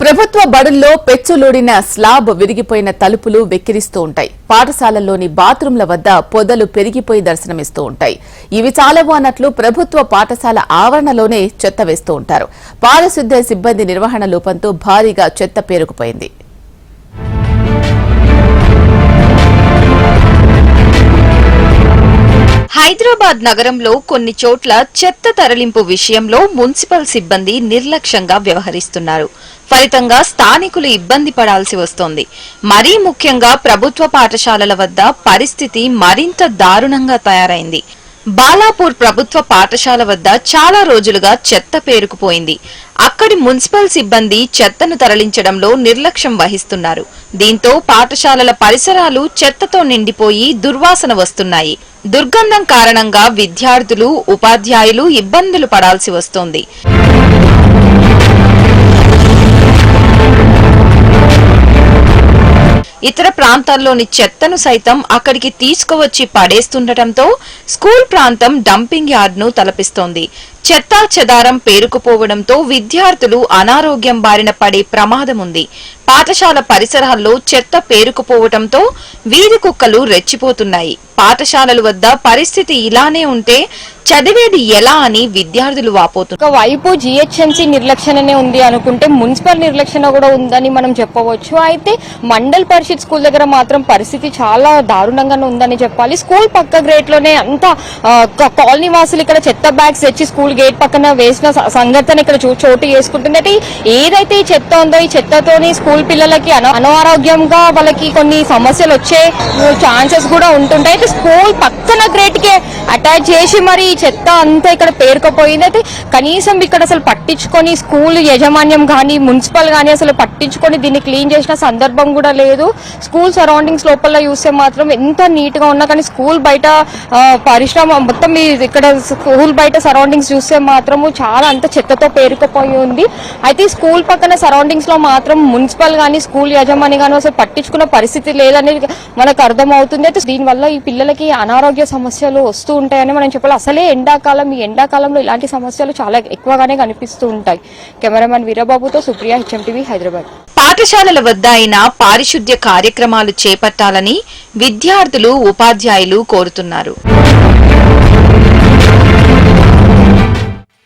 ప్రభుత్వ బడుల్లో పెచ్చులూడిన స్లాబ్ విరిగిపోయిన తలుపులు వెక్కిరిస్తూ ఉంటాయి. పాఠశాలల్లోని బాత్రూంల వద్ద పొదలు పెరిగిపోయి దర్శనమిస్తూ ఉంటాయి. ఇవి చాలవు అన్నట్లు ప్రభుత్వ పాఠశాల ఆవరణలోనే చెత్త వేస్తూ ఉంటారు. పారిశుద్ధ్య సిబ్బంది నిర్వహణ లోపంతో భారీగా చెత్త పేరుకుపోయింది. హైదరాబాద్ నగరంలో కొన్ని చోట్ల చెత్త తరలింపు విషయంలో మున్సిపల్ సిబ్బంది నిర్లక్ష్యంగా వ్యవహరిస్తున్నారు. ఫలితంగా స్థానికులు ఇబ్బంది పడాల్సి వస్తోంది. మరీ ముఖ్యంగా ప్రభుత్వ పాఠశాలల వద్ద పరిస్థితి మరింత దారుణంగా తయారైంది. బాలాపూర్ ప్రభుత్వ పాఠశాల వద్ద చాలా రోజులుగా చెత్త పేరుకుపోయింది. అక్కడి మున్సిపల్ సిబ్బంది చెత్తను తరలించడంలో నిర్లక్ష్యం వహిస్తున్నారు. దీంతో పాఠశాలల పరిసరాలు చెత్తతో నిండిపోయి దుర్వాసన వస్తున్నాయి. దుర్గంధం కారణంగా విద్యార్థులు, ఉపాధ్యాయులు ఇబ్బందులు పడాల్సి వస్తోంది. ఇతర ప్రాంతాల్లోని చెత్తను సైతం అక్కడికి తీసుకువచ్చి పడేస్తుండటంతో స్కూల్ ప్రాంతం డంపింగ్ యార్డ్ను తలపిస్తోంది. చెత్తా చెదారం పేరుకుపోవడంతో విద్యార్థులు అనారోగ్యం బారిన పడే ప్రమాదం ఉంది. పాఠశాల పరిసరాల్లో చెత్త పేరుకుపోవడంతో వీధి కుక్కలు రెచ్చిపోతున్నాయి. పాఠశాలల వద్ద పరిస్థితి ఇలానే ఉంటే చదివేది ఎలా అని విద్యార్థులు వాపోతున్నారు. ఒకవైపు జిహెచ్ఎంసీ నిర్లక్ష్యనే ఉంది అనుకుంటే మున్సిపల్ నిర్లక్ష్యం కూడా ఉందని మనం చెప్పవచ్చు. అయితే మండల్ పరిషత్ స్కూల్ దగ్గర మాత్రం పరిస్థితి చాలా దారుణంగానే ఉందని చెప్పాలి. స్కూల్ పక్క గేట్ లోనే అంతా కాలనీ వాసులు ఇక్కడ చెత్త బ్యాగ్స్ తెచ్చి స్కూల్ గేట్ పక్కన వేసిన సంఘటన ఇక్కడ చోటు చేసుకుంటుంది. అంటే ఏదైతే ఈ చెత్త ఉందో ఈ చెత్తతోని స్కూల్ పిల్లలకి అనారోగ్యంగా వాళ్ళకి కొన్ని సమస్యలు వచ్చే ఛాన్సెస్ కూడా ఉంటుంటాయి. అయితే స్కూల్ పక్కన గ్రేట్ కి అటాచ్ చేసి మరి చెత్త అంతా ఇక్కడ పేరుకుపోయింది. అయితే కనీసం ఇక్కడ అసలు పట్టించుకొని స్కూల్ యాజమాన్యం కానీ మున్సిపల్ కానీ అసలు పట్టించుకొని దీన్ని క్లీన్ చేసిన సందర్భం కూడా లేదు. స్కూల్ సరౌండింగ్స్ లోపల చూస్తే మాత్రం ఎంత నీట్ గా ఉన్నా కానీ స్కూల్ బయట పరిశ్రమ మొత్తం ఇక్కడ స్కూల్ బయట సరౌండింగ్స్ చూస్తే మాత్రము చాలా అంత చెత్తతో పేరుకుపోయి ఉంది. అయితే స్కూల్ పక్కన సరౌండింగ్స్ లో మాత్రం మున్సిపల్ గానీ స్కూల్ యాజమాన్యం గానీ అసలు పట్టించుకున్న పరిస్థితి లేదనేది మనకు అర్థమవుతుంది. అయితే దీనివల్ల ఈ పిల్లలకి అనారోగ్య సమస్యలు వస్తూ ఉంటాయని మనం చెప్పాలి. అసలే ఈ ఎండాకాలంలో ఇలాంటి సమస్యలు చాలా ఎక్కువగానే కనిపిస్తూ ఉంటాయి. కెమెరామెన్ వీరబాబుతో సుప్రియ, హెచ్ఎంటీవీ, హైదరాబాద్. పాఠశాలల వద్ద అయినా పారిశుద్ధ్య కార్యక్రమాలు చేపట్టాలని విద్యార్థులు, ఉపాధ్యాయులు కోరుతున్నారు.